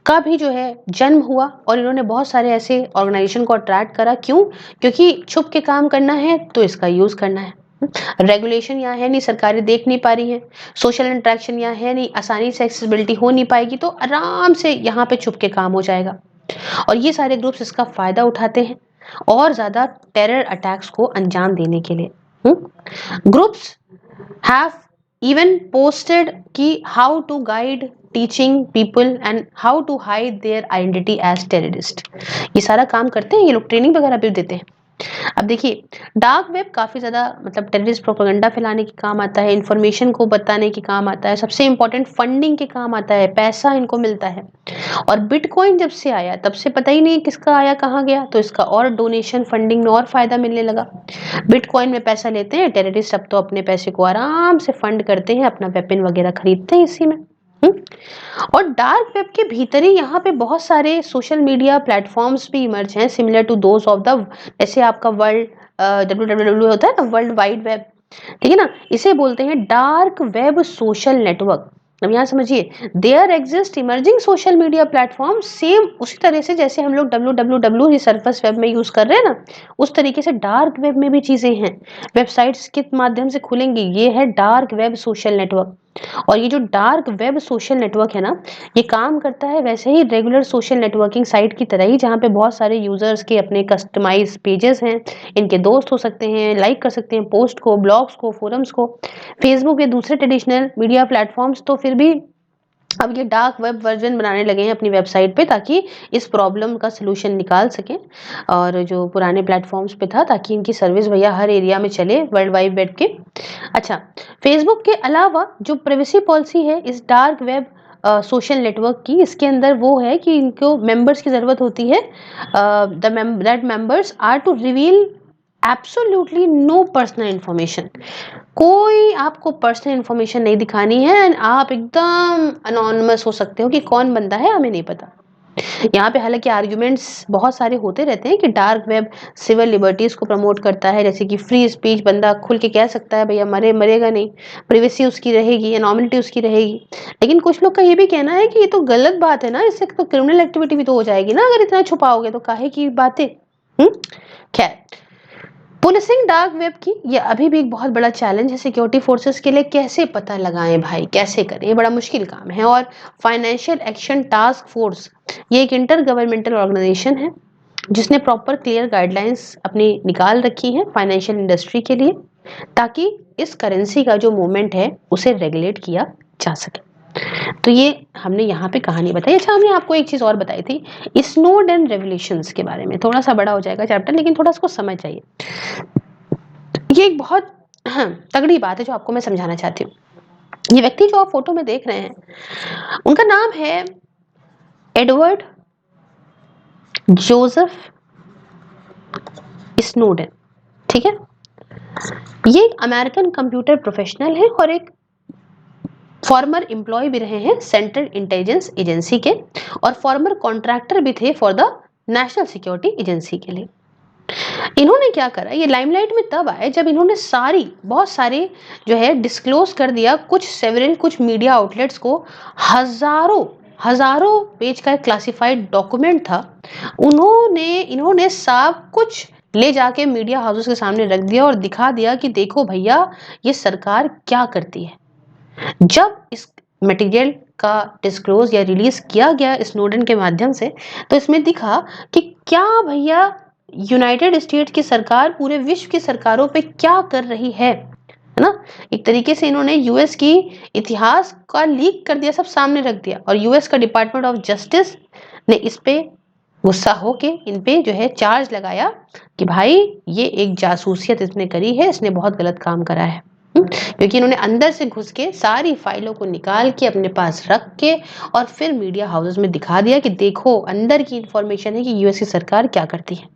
का भी जो है जन्म हुआ, और इन्होंने बहुत सारे ऐसे ऑर्गेनाइजेशन को अट्रैक्ट करा। क्यों? क्योंकि छुप के काम करना है तो इसका यूज करना है। रेगुलेशन यहाँ है नहीं, सरकारें देख नहीं पा रही हैं, सोशल इंटरेक्शन यहाँ है नहीं, आसानी से एक्सेसिबिलिटी हो नहीं पाएगी, तो आराम से यहाँ पे छुप के काम हो जाएगा। और ये सारे ग्रुप्स इसका फायदा उठाते हैं और ज्यादा टेरर अटैक्स को अंजाम देने के लिए। ग्रुप्स हैव इवन पोस्टेड कि how to guide teaching people and how to hide their identity as terrorist. ये सारा काम करते हैं ये लोग, ट्रेनिंग वगैरह भी देते हैं। अब देखिए, डार्क वेब काफ़ी ज़्यादा मतलब टेररिस्ट प्रोपेगेंडा फैलाने के काम आता है, इन्फॉर्मेशन को बताने के काम आता है, सबसे इम्पोर्टेंट फंडिंग के काम आता है, पैसा इनको मिलता है। और बिटकॉइन जब से आया तब से पता ही नहीं किसका आया कहाँ गया, तो इसका और डोनेशन फंडिंग में और फ़ायदा मिलने लगा। बिटकॉइन में पैसा लेते हैं टेररिस्ट, अब तो अपने पैसे को आराम से फंड करते हैं, अपना वेपन वगैरह खरीदते हैं इसी में। हुँ? और डार्क वेब के भीतर ही यहाँ पे बहुत सारे सोशल मीडिया प्लेटफॉर्म्स भी इमर्ज हैं similar to those of the, जैसे आपका वर्ल्ड डब्ल्यू होता है ना, वर्ल्ड वाइड वेब, ठीक है ना, इसे बोलते हैं डार्क वेब सोशल नेटवर्क। अब यहाँ समझिए, there exist emerging social media platform same उसी तरह से जैसे हम लोग डब्ल्यू डब्ल्यू डब्ल्यू ही सरफेस वेब में यूज कर रहे हैं ना, उस तरीके से डार्क वेब में भी चीजें हैं। वेबसाइट्स के माध्यम से खुलेंगी, ये है डार्क वेब सोशल नेटवर्क। और ये जो डार्क वेब सोशल नेटवर्क है ना, ये काम करता है वैसे ही रेगुलर सोशल नेटवर्किंग साइट की तरह ही, जहाँ पे बहुत सारे यूजर्स के अपने कस्टमाइज पेजेस हैं, इनके दोस्त हो सकते हैं, लाइक कर सकते हैं पोस्ट को, ब्लॉग्स को, फोरम्स को। फेसबुक या दूसरे ट्रेडिशनल मीडिया प्लेटफॉर्म्स तो फिर भी अब ये डार्क वेब वर्जन बनाने लगे हैं अपनी वेबसाइट पे, ताकि इस प्रॉब्लम का सलूशन निकाल सकें। और जो पुराने प्लेटफॉर्म्स पे था, ताकि इनकी सर्विस भैया हर एरिया में चले वर्ल्ड वाइड वेब के। अच्छा, फेसबुक के अलावा जो प्राइवेसी पॉलिसी है इस डार्क वेब सोशल नेटवर्क की, इसके अंदर वो है कि इनको मेंबर्स की ज़रूरत होती है, that members are to reveal absolutely no personal information. कोई आपको पर्सनल इंफॉर्मेशन नहीं दिखानी है, एंड आप एकदम अनोनिमस हो सकते हो कि कौन बंदा है हमें नहीं पता। यहाँ पे हालांकि आर्ग्यूमेंट्स बहुत सारे होते रहते हैं कि डार्क वेब सिविल लिबर्टीज को प्रमोट करता है, जैसे कि फ्री स्पीच, बंदा खुल के कह सकता है भैया, मरेगा नहीं, प्राइवेसी उसकी रहेगी, एनोनिमिटी उसकी रहेगी। लेकिन कुछ लोग का ये भी कहना है कि ये तो गलत बात है ना, इससे तो क्रिमिनल एक्टिविटी भी तो हो जाएगी ना, अगर इतना छुपाओगे तो काहे की बातें। खैर, पुलिसिंग डार्क वेब की ये अभी भी एक बहुत बड़ा चैलेंज है सिक्योरिटी फोर्सेस के लिए। कैसे पता लगाएं भाई, कैसे करें, ये बड़ा मुश्किल काम है। और फाइनेंशियल एक्शन टास्क फोर्स, ये एक इंटर गवर्नमेंटल ऑर्गेनाइजेशन है जिसने प्रॉपर क्लियर गाइडलाइंस अपनी निकाल रखी है फाइनेंशियल इंडस्ट्री के लिए, ताकि इस करेंसी का जो मूवमेंट है उसे रेगुलेट किया जा सके। तो ये हमने यहाँ पे कहानी बताई। अच्छा, हमने आपको एक चीज और बताई थी स्नोडेन रेवलेशंस के बारे में, थोड़ा सा बड़ा हो जाएगा चैप्टर लेकिन थोड़ा इसको समझ जाइए। ये एक बहुत तगड़ी बात है जो आपको मैं समझाना चाहती हूँ। ये व्यक्ति जो आप फोटो में देख रहे हैं, उनका नाम है एडवर्ड जोसेफ स्नोडेन, ठीक है। ये एक अमेरिकन कंप्यूटर प्रोफेशनल है और एक फॉर्मर एम्प्लॉय भी रहे हैं सेंट्रल इंटेलिजेंस एजेंसी के, और फॉर्मर कॉन्ट्रैक्टर भी थे for the national security agency के लिए। इन्होंने क्या करा, ये लाइमलाइट में तब आए जब इन्होंने बहुत सारे जो है डिस्क्लोज कर दिया, कुछ मीडिया आउटलेट्स को हजारों हजारों पेज का एक क्लासिफाइड डॉक्यूमेंट था। इन्होंने सब कुछ ले जाके मीडिया हाउसेस के सामने रख दिया और दिखा दिया कि देखो भैया, ये सरकार क्या करती है। जब इस मटेरियल का डिस्क्लोज या रिलीज किया गया स्नोडेन के माध्यम से, तो इसमें दिखा कि क्या भैया यूनाइटेड स्टेट्स की सरकार पूरे विश्व की सरकारों पे क्या कर रही है ना। एक तरीके से इन्होंने यूएस की इतिहास का लीक कर दिया, सब सामने रख दिया, और यूएस का डिपार्टमेंट ऑफ जस्टिस ने इस पे गुस्सा होके इन पे जो है चार्ज लगाया कि भाई ये एक जासूसियत इसने करी है, इसने बहुत गलत काम करा है। क्योंकि इन्होंने अंदर से घुस के सारी फाइलों को निकाल के अपने पास रख के और फिर मीडिया हाउसेस में दिखा दिया कि देखो अंदर की इंफॉर्मेशन है कि यूएस की सरकार क्या करती है।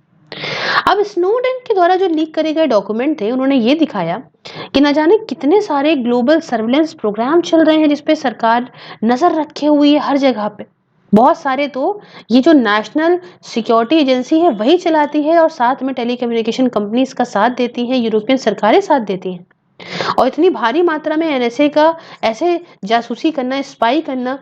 अब स्नोडेन के द्वारा जो लीक करे गए डॉक्यूमेंट थे, उन्होंने ये दिखाया कि न जाने कितने सारे ग्लोबल सर्विलेंस प्रोग्राम चल रहे हैं जिसपे सरकार नजर रखे हुई है हर जगह पे। बहुत सारे तो ये जो नेशनल सिक्योरिटी एजेंसी है वही चलाती है, और साथ में टेलीकम्युनिकेशन कंपनीज का साथ देती हैं, यूरोपियन सरकारें साथ देती हैं। और इतनी भारी मात्रा में एनएसए का ऐसे जासूसी करना, स्पाई करना,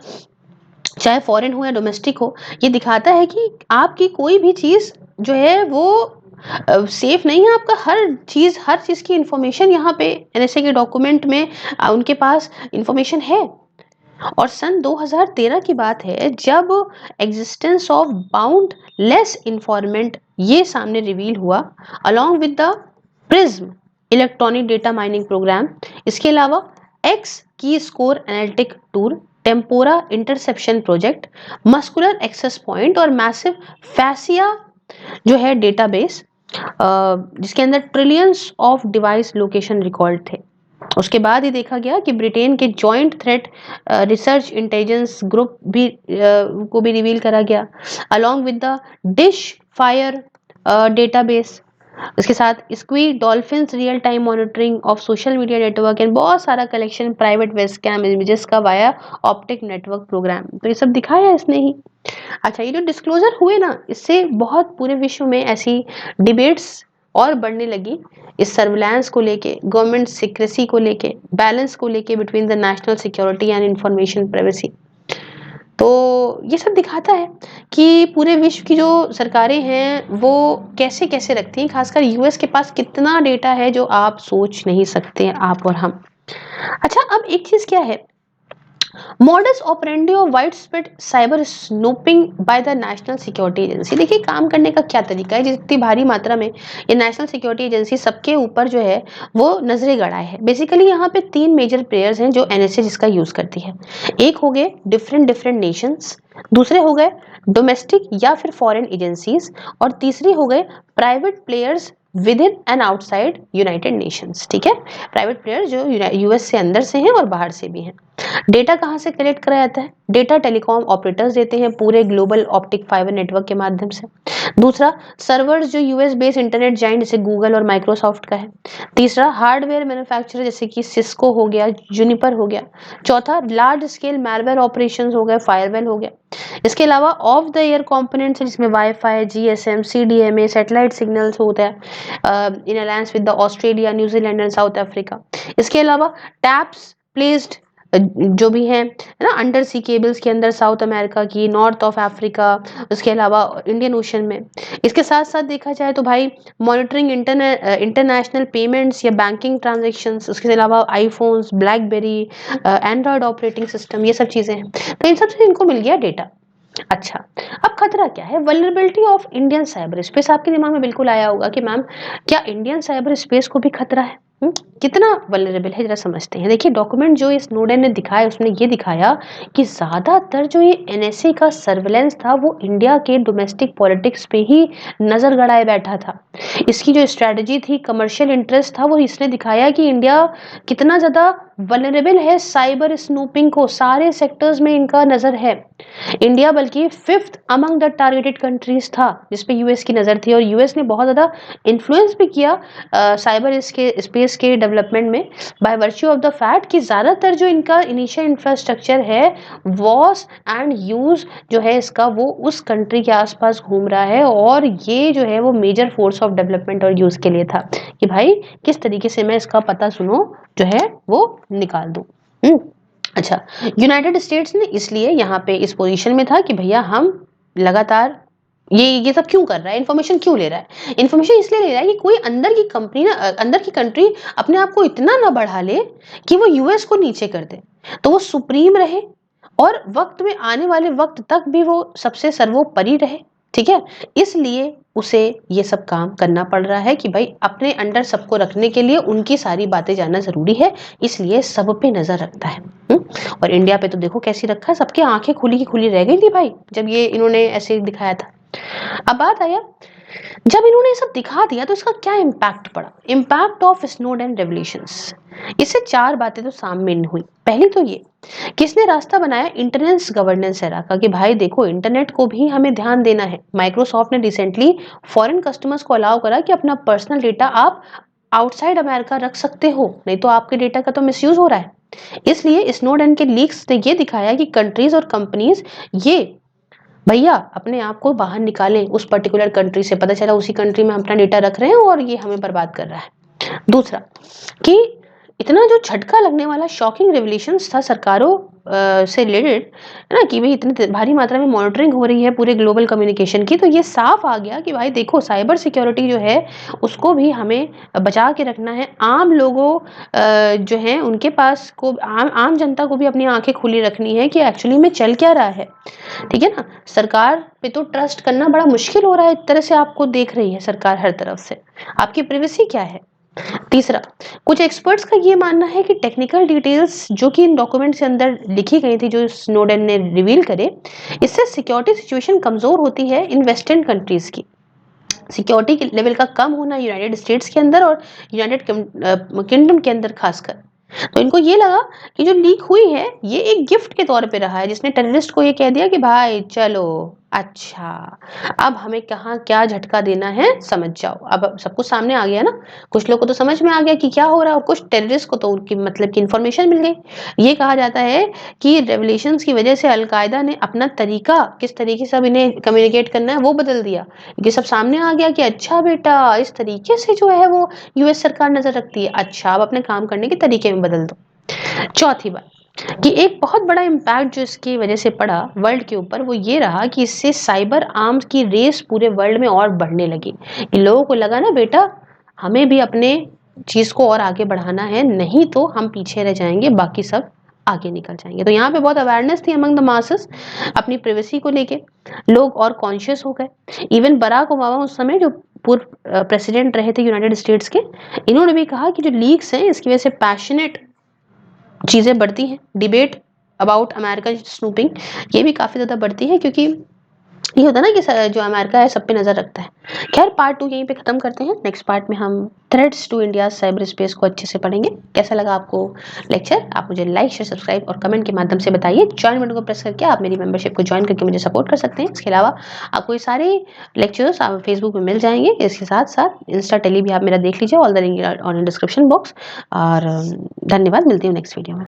चाहे फॉरेन हो या डोमेस्टिक हो, ये दिखाता है कि आपकी कोई भी चीज जो है वो सेफ नहीं है। आपका हर चीज की इंफॉर्मेशन यहाँ पे एनएसए के डॉक्यूमेंट में उनके पास इंफॉर्मेशन है। और सन 2013 की बात है जब एग्जिस्टेंस ऑफ बाउंडलेस इन्फॉर्मेंट ये सामने रिवील हुआ, along with the PRISM electronic data mining program. इसके अलावा XKeyscore analytic tool, Tempora interception project, Muscular access point और मैसिव फैसिया जो है डेटाबेस। जिसके अंदर trillions of device location record थे। उसके बाद ही देखा गया कि ब्रिटेन के joint threat research intelligence group भी को भी रिवील करा गया, along with the Dishfire database. इसके साथ squeaky dolphins real time monitoring of social media network and बहुत सारा collection private webcam images का वाया ऑप्टिक नेटवर्क प्रोग्राम, तो ये सब दिखाया इसने ही। अच्छा, ये जो डिस्क्लोजर हुए ना, इससे बहुत पूरे विश्व में ऐसी डिबेट्स और बढ़ने लगी इस सर्विलांस को लेके, गवर्नमेंट सीक्रेसी को लेके, बैलेंस को लेके between the national security and information privacy. तो ये सब दिखाता है कि पूरे विश्व की जो सरकारें हैं वो कैसे कैसे रखती हैं, खासकर यूएस के पास कितना डेटा है जो आप सोच नहीं सकते, आप और हम। अच्छा, अब एक चीज क्या है, modus operandi of wide spread cyber snooping by the national security agency. देखिए काम करने का क्या तरीका है, जितनी भारी मात्रा में ये नेशनल सिक्योरिटी एजेंसी सबके ऊपर जो है वो नजरें गड़ाए है। बेसिकली यहाँ पे तीन मेजर प्लेयर्स हैं जो एनएसए जिसका यूज करती है। एक हो गए डिफरेंट डिफरेंट नेशंस, दूसरे हो गए डोमेस्टिक या फिर फॉरेन एजेंसीज, और तीसरी हो गए private players with in and outside United Nations. ठीक है, प्राइवेट प्लेयर्स जो यूएस से अंदर से हैं और बाहर से भी हैं। डेटा कहाँ से कलेक्ट करा जाता है, डेटा टेलीकॉम ऑपरेटर्स देते हैं पूरे ग्लोबल ऑप्टिक फाइबर नेटवर्क के माध्यम से। दूसरा, सर्वर्स जो यूएस बेस्ड इंटरनेट जाइंट जैसे गूगल और माइक्रोसॉफ्ट का है। तीसरा, हार्डवेयर मैन्युफैक्चरर जैसे कि सिस्को हो गया, जूनिपर हो गया। चौथा, लार्ज स्केल मैलवेयर ऑपरेशंस हो गए, फायरवेल हो गया। इसके अलावा ऑफ द एयर कंपोनेंट्स जिसमें wifi, GSM, CDMA, satellite signals होता है इन alliance with the Australia, New Zealand and south Africa. इसके अलावा टैप्स प्लेस्ड जो भी हैं है ना अंडर सी केबल्स के अंदर, साउथ अमेरिका की, नॉर्थ ऑफ अफ्रीका, उसके अलावा इंडियन ओशन में। इसके साथ साथ देखा जाए तो भाई मॉनिटरिंग इंटरनेशनल पेमेंट्स या बैंकिंग ट्रांजेक्शन्स, उसके अलावा iPhones, blackberry, Android operating system, ये सब चीज़ें हैं। तो इन सब से इनको मिल गया डेटा। अच्छा, अब खतरा क्या है, vulnerability of Indian cyber space. आपके दिमाग में बिल्कुल आया होगा कि मैम क्या इंडियन साइबर स्पेस को भी खतरा है? कितना वल्नरेबल है, जरा समझते हैं। देखिए डॉक्यूमेंट जो स्नोडेन ने दिखाया उसने ये दिखाया कि ज्यादातर जो ये एनएसए का सर्वेलेंस था वो इंडिया के डोमेस्टिक पॉलिटिक्स पे ही नजर गड़ाए बैठा था। इसकी जो स्ट्रेटजी थी, कमर्शियल इंटरेस्ट था, वो इसने दिखाया कि इंडिया कितना ज्यादा वल्नरेबल है साइबर स्नूपिंग को, सारे सेक्टर्स में इनका नजर है। इंडिया बल्कि fifth among the targeted countries था जिसपे यूएस की नजर थी, और यूएस ने बहुत ज्यादा इन्फ्लुएंस भी किया साइबर इसके स्पेस के डेवलपमेंट में, by virtue of the fact कि ज्यादातर जो इनका इनिशियल इंफ्रास्ट्रक्चर है वॉस एंड यूज जो है इसका वो उस कंट्री के आसपास घूम रहा है, और ये जो है वो मेजर फोर्स ऑफ डेवलपमेंट और यूज के लिए था कि भाई किस तरीके से मैं इसका पता सुनो जो है वो निकाल दूं। अच्छा, यूनाइटेड स्टेट्स ने इसलिए यहाँ पे इस पोजीशन में था कि भैया हम लगातार ये सब क्यों कर रहा है, इन्फॉर्मेशन क्यों ले रहा है, इन्फॉर्मेशन इसलिए ले रहा है कि कोई अंदर की कंपनी ना, अंदर की कंट्री अपने आप को इतना ना बढ़ा ले कि वो यूएस को नीचे कर दे, तो वो सुप्रीम रहे और वक्त में आने वाले वक्त तक भी वो सबसे सर्वोपरि रहे। ठीक है, इसलिए उसे ये सब काम करना पड़ रहा है कि भाई अपने अंडर सबको रखने के लिए उनकी सारी बातें जानना जरूरी है, इसलिए सब पे नजर रखता है। और इंडिया पे तो देखो कैसी रखा है, सबकी आंखें खुली की खुली रह गई थी भाई जब ये इन्होंने ऐसे दिखाया था। अब बात आया, जब इन्होंने ये सब दिखा दिया तो इसका क्या इम्पैक्ट पड़ा, इम्पैक्ट ऑफ स्नोडेन रेवलेशंस। इससे चार बातें तो सामने हुई। पहली तो ये, किसने रास्ता बनाया इंटरनेट गवर्नेंस एरा का, कि भाई देखो इंटरनेट को भी हमें ध्यान देना है। माइक्रोसॉफ्ट ने रिसेंटली फॉरेन कस्टमर्स को अलाउ करा कि अपना पर्सनल डेटा आप आउटसाइड अमेरिका रख सकते हो, नहीं तो आपके डेटा का तो मिसयूज हो रहा है। इसलिए स्नोडेन के लीक्स ने ये दिखाया कि कंट्रीज और कंपनीज ये भैया अपने आप को बाहर निकालें उस पर्टिकुलर कंट्री से, पता चला उसी कंट्री में हम अपना डेटा रख रहे हैं और ये हमें बर्बाद कर रहा है। दूसरा कि इतना जो झटका लगने वाला शॉकिंग रेवलेशंस था सरकारों से रिलेटेड है ना, कि भाई इतनी भारी मात्रा में मॉनिटरिंग हो रही है पूरे ग्लोबल कम्युनिकेशन की, तो ये साफ आ गया कि भाई देखो साइबर सिक्योरिटी जो है उसको भी हमें बचा के रखना है। आम लोगों जो हैं उनके पास को आम जनता को भी अपनी आंखें खुली रखनी है कि एक्चुअली में चल क्या रहा है। ठीक है ना, सरकार पे तो ट्रस्ट करना बड़ा मुश्किल हो रहा है, एक तरह से आपको देख रही है सरकार हर तरफ से, आपकी प्राइवेसी क्या है। तीसरा, कुछ एक्सपर्ट्स का ये मानना है कि टेक्निकल डिटेल्स जो कि इन डॉक्यूमेंट्स के अंदर लिखी गई थी जो स्नोडेन ने रिवील करे, इससे सिक्योरिटी सिचुएशन कमजोर होती है इन वेस्टर्न कंट्रीज की। सिक्योरिटी के लेवल का कम होना यूनाइटेड स्टेट्स के अंदर और यूनाइटेड किंगडम के अंदर खासकर। तो इनको ये लगा कि जो लीक हुई है ये एक गिफ्ट के तौर पे रहा है, जिसने टेररिस्ट को ये कह दिया कि भाई चलो अच्छा, अब हमें कहाँ क्या झटका देना है समझ जाओ। अब सब कुछ सामने आ गया ना, कुछ लोग को तो समझ में आ गया कि क्या हो रहा है और कुछ टेररिस्ट को तो उनकी मतलब की इन्फॉर्मेशन मिल गई। ये कहा जाता है कि रेवोल्यूशंस की वजह से अलकायदा ने अपना तरीका, किस तरीके से अब इन्हें कम्युनिकेट करना है वो बदल दिया। ये सब सामने आ गया कि अच्छा बेटा इस तरीके से जो है वो यूएस सरकार नजर रखती है, अच्छा अब अपने काम करने के तरीके में बदल दो। चौथी बात कि एक बहुत बड़ा इम्पैक्ट जो इसकी वजह से पड़ा वर्ल्ड के ऊपर वो ये रहा कि इससे साइबर आर्म्स की रेस पूरे वर्ल्ड में और बढ़ने लगी। इन लोगों को लगा ना बेटा हमें भी अपने चीज को और आगे बढ़ाना है, नहीं तो हम पीछे रह जाएंगे, बाकी सब आगे निकल जाएंगे। तो यहाँ पे बहुत अवेयरनेस थी अमंग द मासेस अपनी प्राइवेसी को लेके, लोग और कॉन्शियस हो गए। इवन बराक ओबामा उस समय जो पूर्व प्रेसिडेंट रहे थे यूनाइटेड स्टेट्स के, इन्होंने भी कहा कि जो लीक्स हैं इसकी वजह से पैशनेट चीज़ें बढ़ती हैं, डिबेट अबाउट अमेरिका स्नूपिंग ये भी काफ़ी ज़्यादा बढ़ती है, क्योंकि ये होता है ना कि जो अमेरिका है सब पे नज़र रखता है। खैर पार्ट 2 यहीं पे ख़त्म करते हैं, नेक्स्ट पार्ट में हम threats to India cyber space को अच्छे से पढ़ेंगे। कैसा लगा आपको लेक्चर? आप मुझे लाइक शेयर सब्सक्राइब और कमेंट के माध्यम से बताइए। जॉइन बटन को प्रेस करके आप मेरी मेंबरशिप को ज्वाइन करके मुझे सपोर्ट कर सकते हैं। इसके अलावा आपको ये सारे लेक्चर्स आप फेसबुक में मिल जाएंगे, इसके साथ साथ इंस्टा टेली भी आप मेरा देख लीजिए, all the link on description box. और धन्यवाद, मिलती हूँ नेक्स्ट वीडियो में।